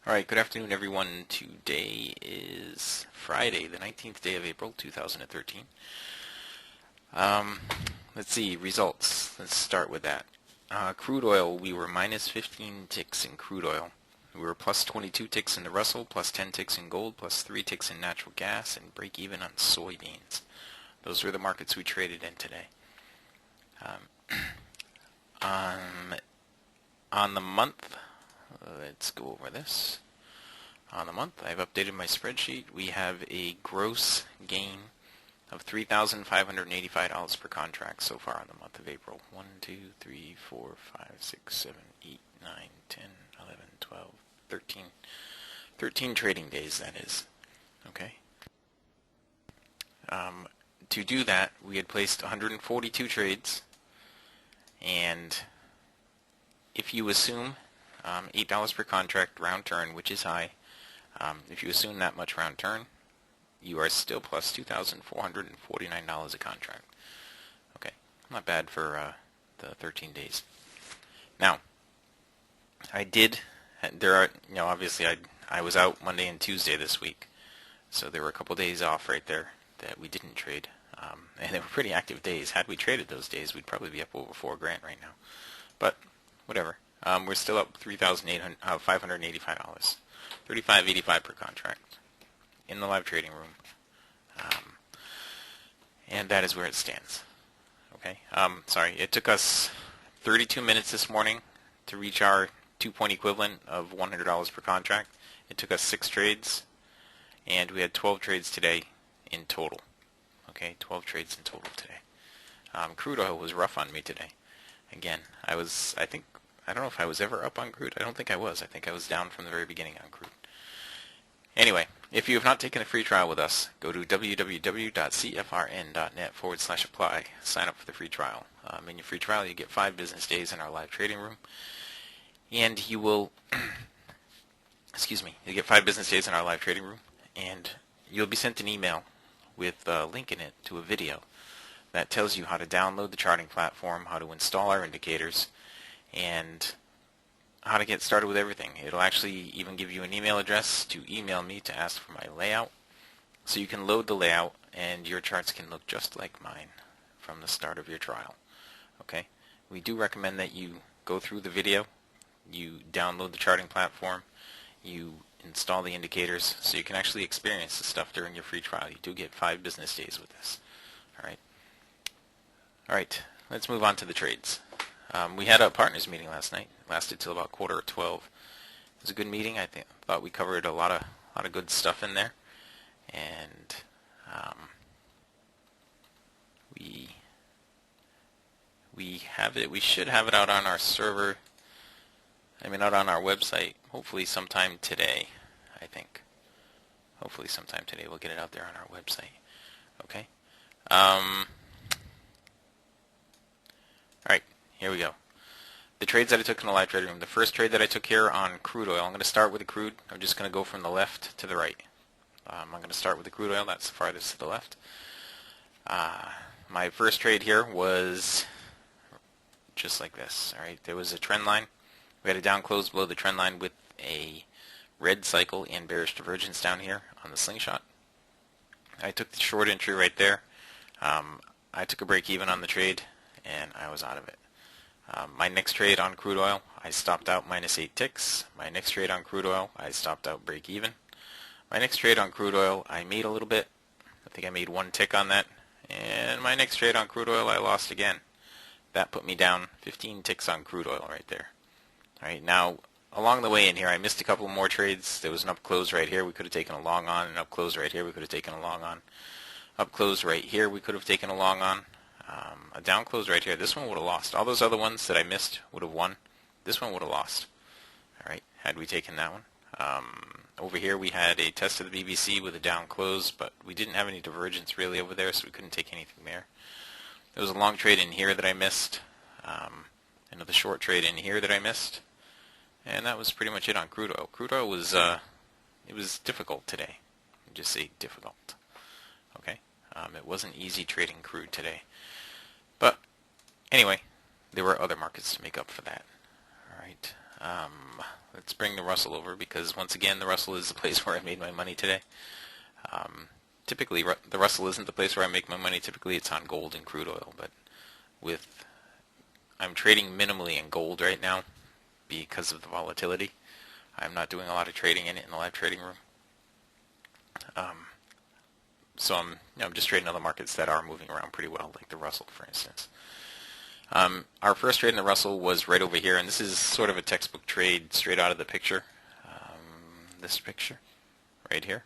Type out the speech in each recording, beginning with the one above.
Alright, good afternoon everyone. Today is Friday, the 19th day of April, 2013. Let's see, results. Let's start with that. Crude oil, we were minus 15 ticks in crude oil. We were plus 22 ticks in the Russell, plus 10 ticks in gold, plus 3 ticks in natural gas, and break even on soybeans. Those were the markets we traded in today. On the month, let's go over this. On the month, I've updated my spreadsheet. We have a gross gain of $3,585 per contract so far in the month of April. 1, 2, 3, 4, 5, 6, 7, 8, 9, 10, 11, 12, 13. 13 trading days, that is. Okay. To do that, we had placed 142 trades, and if you assume $8 per contract round turn, which is high, if you assume that much round turn, you are still plus $2,449 a contract. Okay, not bad for the 13 days. Now, obviously I was out Monday and Tuesday this week, so there were a couple days off right there that we didn't trade, and they were pretty active days. Had we traded those days, we'd probably be up over $4,000 right now. But whatever, we're still up $3,585. $35.85 per contract in the live trading room, and that is where it stands. Okay. Sorry, it took us 32 minutes this morning to reach our 2-point equivalent of $100 per contract. It took us 6 trades, and we had 12 trades today in total. Okay, 12 trades in total today. Crude oil was rough on me today. Again, I don't know if I was ever up on crude. I don't think I was. I think I was down from the very beginning on crude. Anyway, if you have not taken a free trial with us, go to www.cfrn.net/apply. Sign up for the free trial. In your free trial, you get 5 business days in our live trading room, and you will, you get 5 business days in our live trading room, and you'll be sent an email with a link in it to a video that tells you how to download the charting platform, how to install our indicators, and how to get started with everything. It'll actually even give you an email address to email me to ask for my layout, so you can load the layout and your charts can look just like mine from the start of your trial. Okay? We do recommend that you go through the video, you download the charting platform, you install the indicators, so you can actually experience the stuff during your free trial. You do get 5 business days with this. Alright, let's move on to the trades. We had a partners meeting last night. It lasted till about 11:45. It was a good meeting. I thought we covered a lot of good stuff in there, and we have it. We should have it out on our server. Out on our website. Hopefully sometime today. I think. Hopefully sometime today we'll get it out there on our website. Okay. Alright, here we go. The trades that I took in the live trading room. The first trade that I took here on crude oil, I'm going to start with the crude. I'm just going to go from the left to the right. I'm going to start with the crude oil. That's the farthest to the left. My first trade here was just like this. Alright, there was a trend line. We had a down close below the trend line with a red cycle and bearish divergence down here on the slingshot. I took the short entry right there. I took a break even on the trade, and I was out of it. My next trade on crude oil, I stopped out minus 8 ticks. My next trade on crude oil, I stopped out break even. My next trade on crude oil, I made a little bit. I think I made 1 tick on that. And my next trade on crude oil, I lost again. That put me down 15 ticks on crude oil right there. Alright, now along the way in here, I missed a couple more trades. There was an up close right here we could have taken a long on, an up close right here we could have taken a long on. Up close right here we could have taken a long on. A down close right here. This one would have lost. All those other ones that I missed would have won. This one would have lost. Alright, had we taken that one. Over here we had a test of the BBC with a down close, but we didn't have any divergence really over there, so we couldn't take anything there. There was a long trade in here that I missed. Another short trade in here that I missed. And that was pretty much it on crude oil. Crude oil was, it was difficult today. I'll just say difficult. Okay? It wasn't easy trading crude today. But anyway, there were other markets to make up for that. Alright. Let's bring the Russell over, because once again the Russell is the place where I made my money today. Typically the Russell isn't the place where I make my money. Typically it's on gold and crude oil, but I'm trading minimally in gold right now because of the volatility. I'm not doing a lot of trading in it in the live trading room. So I'm just trading other markets that are moving around pretty well, like the Russell, for instance. Our first trade in the Russell was right over here, and this is sort of a textbook trade straight out of the picture. This picture right here.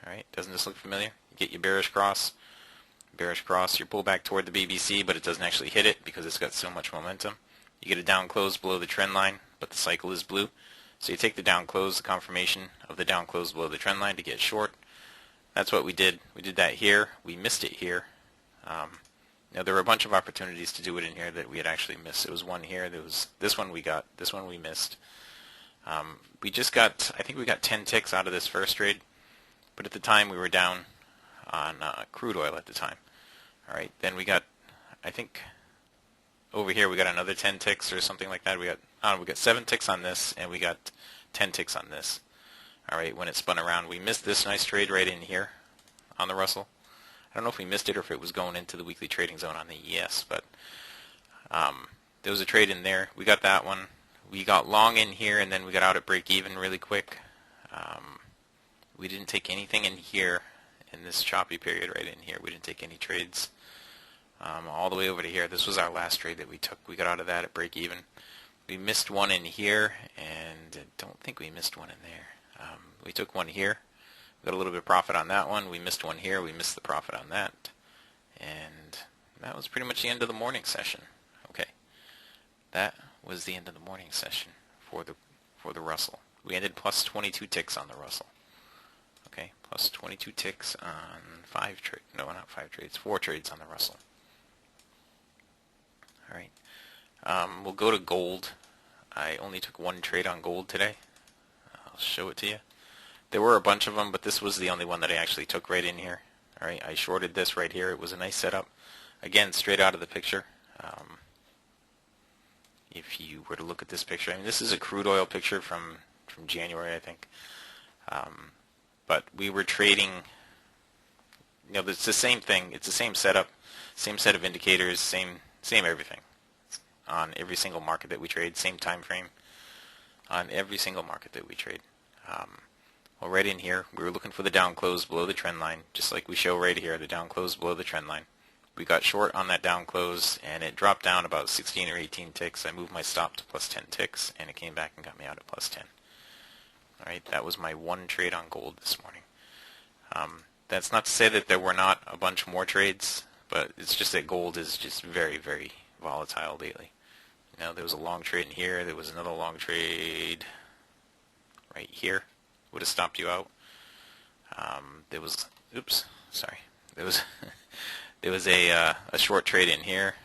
All right, doesn't this look familiar? You get your bearish cross, you pull back toward the BBC, but it doesn't actually hit it because it's got so much momentum. You get a down close below the trend line, but the cycle is blue. So you take the down close, the confirmation of the down close below the trend line to get short. That's what we did. We did that here. We missed it here. Now there were a bunch of opportunities to do it in here that we had actually missed. There was one here. There was this one we got. This one we missed. We just got, I think we got 10 ticks out of this first trade, but at the time we were down on crude oil at the time. All right, then we got, I think over here we got another 10 ticks or something like that. We got 7 ticks on this, and we got 10 ticks on this. All right, when it spun around, we missed this nice trade right in here on the Russell. I don't know if we missed it or if it was going into the weekly trading zone on the ES, but there was a trade in there. We got that one. We got long in here, and then we got out at break even really quick. We didn't take anything in here in this choppy period right in here. We didn't take any trades all the way over to here. This was our last trade that we took. We got out of that at break even. We missed one in here, and I don't think we missed one in there. We took one here. We got a little bit of profit on that one. We missed one here. We missed the profit on that. And that was pretty much the end of the morning session. Okay. That was the end of the morning session for the Russell. We ended plus 22 ticks on the Russell. Okay, plus 22 ticks on 5 trades. No, not 5 trades. 4 trades on the Russell. All right. We'll go to gold. I only took 1 trade on gold today. I'll show it to you. There were a bunch of them, but this was the only one that I actually took right in here. All right, I shorted this right here. It was a nice setup. Again, straight out of the picture. If you were to look at this picture, I mean, this is a crude oil picture from January, I think. But we were trading, you know, it's the same thing. It's the same setup, same set of indicators, same everything on every single market that we trade, same time frame on every single market that we trade. Well, right in here, we were looking for the down close below the trend line, just like we show right here, the down close below the trend line. We got short on that down close, and it dropped down about 16 or 18 ticks. I moved my stop to plus 10 ticks, and it came back and got me out at plus 10. All right, that was my 1 trade on gold this morning. That's not to say that there were not a bunch more trades, but it's just that gold is just very, very volatile lately. You know, there was a long trade in here. There was another long trade right here. Would have stopped you out. There was, oops, sorry. There was there was a short trade in here,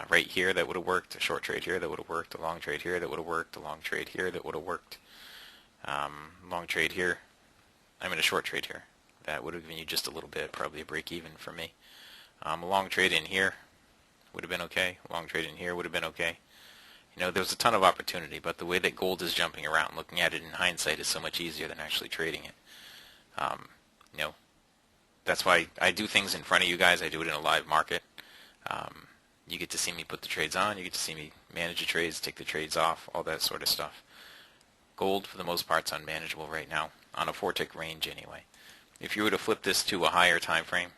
right here that would have worked. A short trade here that would have worked. A long trade here that would have worked. A long trade here that would have worked. Long trade here. I'm in a short trade here. That would have given you just a little bit, probably a break even for me. A long trade in here would have been okay. A long trade in here would have been okay. You know, there's a ton of opportunity, but the way that gold is jumping around, looking at it in hindsight, is so much easier than actually trading it. You know, that's why I do things in front of you guys. I do it in a live market. You get to see me put the trades on. You get to see me manage the trades, take the trades off, all that sort of stuff. Gold, for the most part, is unmanageable right now, on a 4-tick range anyway. If you were to flip this to a higher time frame,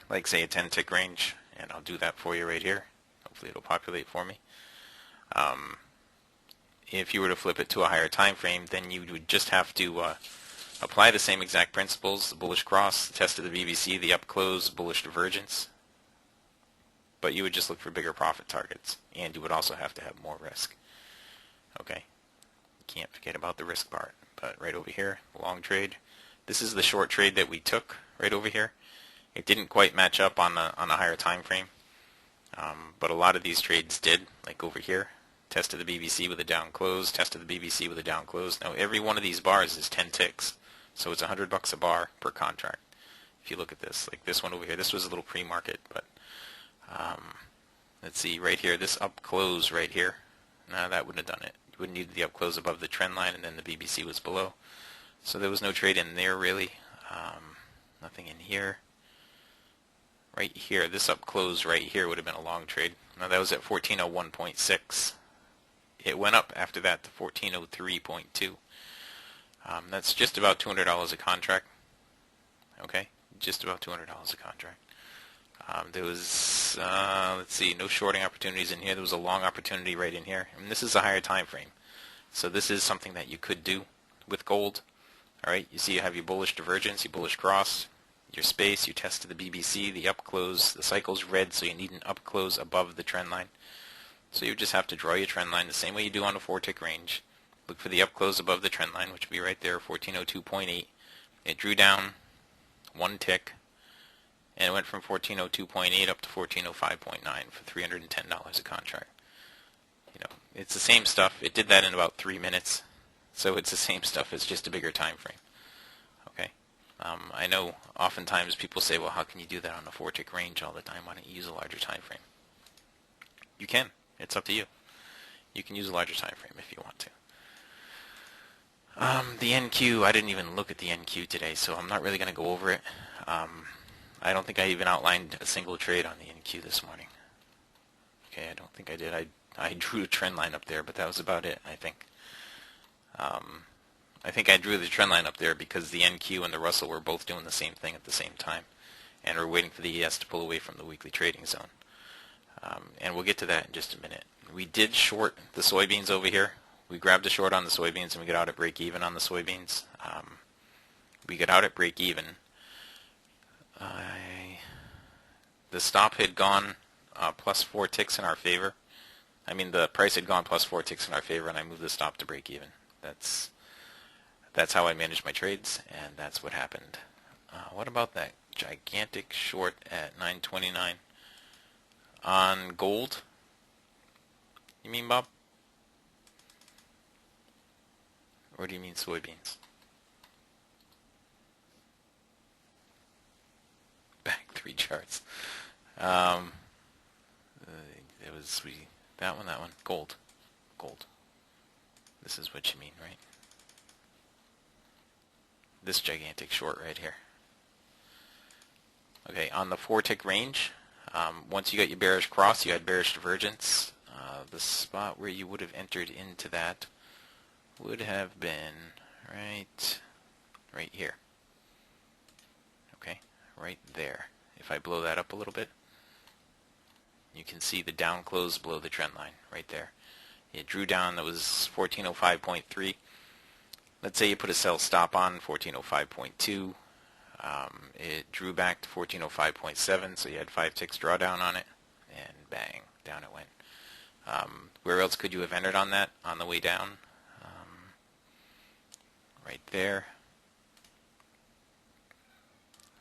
like say a 10-tick range, and I'll do that for you right here. Hopefully it'll populate for me. If you were to flip it to a higher time frame, then you would just have to apply the same exact principles: the bullish cross, the test of the BBC, the up close, bullish divergence. But you would just look for bigger profit targets, and you would also have to have more risk. Okay, you can't forget about the risk part. But right over here, long trade. This is the short trade that we took right over here. It didn't quite match up on a higher time frame, but a lot of these trades did. Like over here, test of the BBC with a down close, test of the BBC with a down close. Now every one of these bars is 10 ticks, so it's $100 a bar per contract. If you look at this, like this one over here, this was a little pre-market, but let's see right here, this up close right here. No, that wouldn't have done it. would need the up close above the trend line, and then the BBC was below. So there was no trade in there really. Nothing in here. Right here, this up close right here would have been a long trade. Now that was at 1401.6. It went up after that to 1403.2. That's just about $200 a contract. Okay, just about $200 a contract. There was, let's see, no shorting opportunities in here. There was a long opportunity right in here. And this is a higher time frame. So this is something that you could do with gold. All right, you see you have your bullish divergence, your bullish cross, your space, you tested the BBC, the up close, the cycle's red, so you need an up close above the trend line. So you just have to draw your trend line the same way you do on a 4-tick range. Look for the up close above the trend line, which would be right there, 1402.8. It drew down one tick, and it went from 1402.8 up to 1405.9 for $310 a contract. You know, it's the same stuff. It did that in about 3 minutes. So it's the same stuff. It's just a bigger time frame. Okay. I know oftentimes people say, well, how can you do that on a 4-tick range all the time? Why don't you use a larger time frame? You can. It's up to you. You can use a larger time frame if you want to. The NQ, I didn't even look at the NQ today, so I'm not really going to go over it. I don't think I even outlined a single trade on the NQ this morning. Okay, I don't think I did. I drew a trend line up there, but that was about it, I think. I think I drew the trend line up there because the NQ and the Russell were both doing the same thing at the same time, and we're waiting for the ES to pull away from the weekly trading zone. And we'll get to that in just a minute. We did short the soybeans over here. We grabbed a short on the soybeans and we got out at break even on the soybeans. We got out at break even. The stop had gone plus 4 ticks in our favor. I mean, the price had gone plus 4 ticks in our favor, and I moved the stop to break even. That's how I managed my trades, and that's what happened. What about that gigantic short at 9.29 on gold? You mean, Bob? Or do you mean soybeans? Back 3 charts. It was that one, gold. This is what you mean, right? This gigantic short right here. Okay, on the 4-tick range, once you got your bearish cross, you had bearish divergence. The spot where you would have entered into that would have been right here. Okay, right there. If I blow that up a little bit, you can see the down close below the trend line right there. It drew down, that was 1405.3. Let's say you put a sell stop on 1405.2. It drew back to 1405.7, so you had 5 ticks drawdown on it, and bang, down it went. Where else could you have entered on that on the way down? Right there.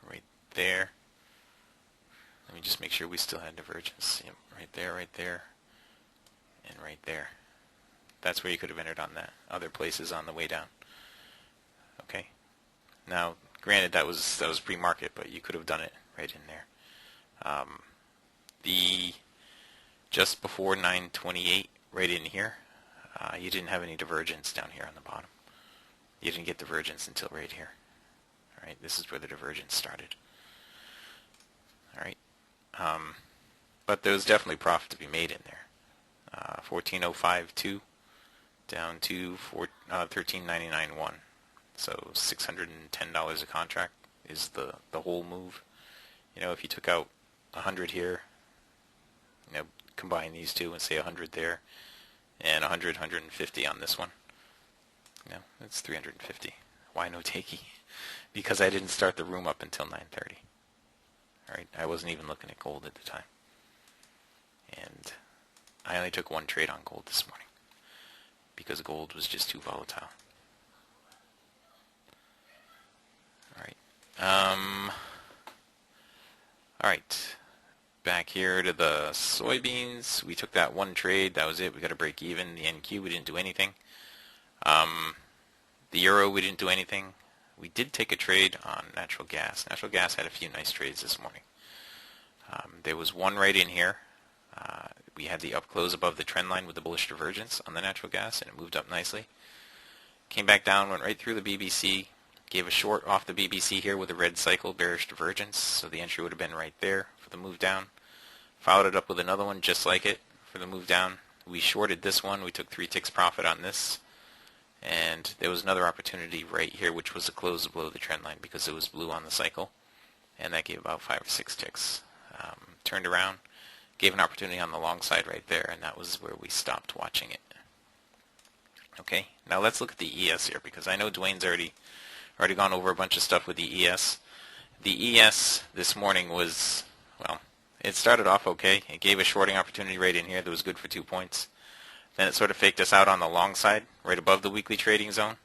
Right there. Let me just make sure we still had divergence. Yep, right there, and right there. That's where you could have entered on that. Other places on the way down. Okay. Now, granted, that was pre-market, but you could have done it right in there. The just before 928, right in here, you didn't have any divergence down here on the bottom. You didn't get divergence until right here. All right, this is where the divergence started. All right. But there was definitely profit to be made in there. 1405.2 down to 1399.1. So $610 a contract is the whole move. You know, if you took out 100 here, you know, combine these two and say 100 there, and 100, 150 on this one. You know, it's 350. Why no takey? Because I didn't start the room up until 9:30. All right, I wasn't even looking at gold at the time, and I only took one trade on gold this morning because gold was just too volatile. All right. All right. Back here to the soybeans. We took that one trade. That was it. We got to break even. The NQ, we didn't do anything. The euro, we didn't do anything. We did take a trade on natural gas. Natural gas had a few nice trades this morning. There was one right in here. we had the up close above the trend line with the bullish divergence on the natural gas, and it moved up nicely. Came back down, went right through the BBC, gave a short off the BBC here with a red cycle, bearish divergence, so the entry would have been right there for the move down. Followed it up with another one just like it for the move down. We shorted this one. We took 3 ticks profit on this. And there was another opportunity right here, which was a close below the trend line because it was blue on the cycle. And that gave about 5 or 6 ticks. Turned around, gave an opportunity on the long side right there, and that was where we stopped watching it. Okay, now let's look at the ES here, because I know Dwayne's already gone over a bunch of stuff with the ES. The ES this morning was, well, it started off okay. It gave a shorting opportunity right in here that was good for 2 points. Then it sort of faked us out on the long side, right above the weekly trading zone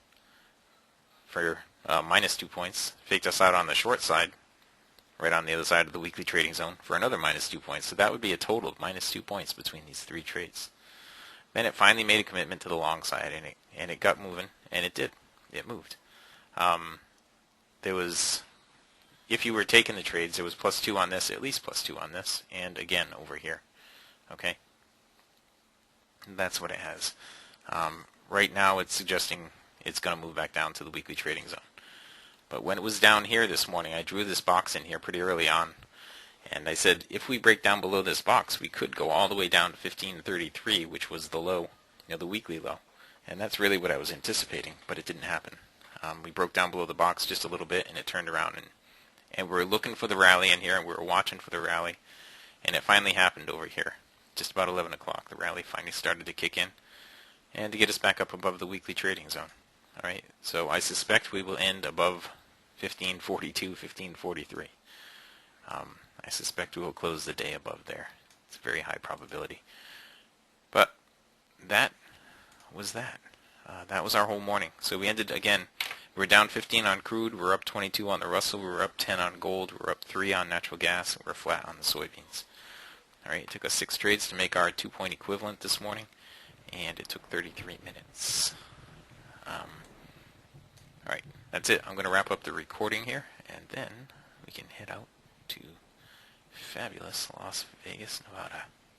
for minus 2 points. Faked us out on the short side, right on the other side of the weekly trading zone for another minus 2 points. So that would be a total of minus 2 points between these 3 trades. Then it finally made a commitment to the long side, and it got moving, and it did. It moved. There was, if you were taking the trades, there was +2 on this, at least +2 on this, and again over here. Okay? That's what it has. Right now it's suggesting it's going to move back down to the weekly trading zone. But when it was down here this morning, I drew this box in here pretty early on. And I said, if we break down below this box, we could go all the way down to 1533, which was the low, the weekly low. And that's really what I was anticipating, but it didn't happen. We broke down below the box just a little bit, and it turned around. And we were looking for the rally in here, and we were watching for the rally. And it finally happened over here. Just about 11 o'clock. The rally finally started to kick in, and to get us back up above the weekly trading zone. All right, so I suspect we will end above 1542, 1543. I suspect we will close the day above there. It's a very high probability. But that was that. That was our whole morning. So we ended, again, we were down 15 on crude, we were up 22 on the Russell, we were up 10 on gold, we were up 3 on natural gas, and we were flat on the soybeans. All right, it took us 6 trades to make our 2-point equivalent this morning, and it took 33 minutes. All right, that's it. I'm going to wrap up the recording here, and then we can head out to fabulous Las Vegas, Nevada.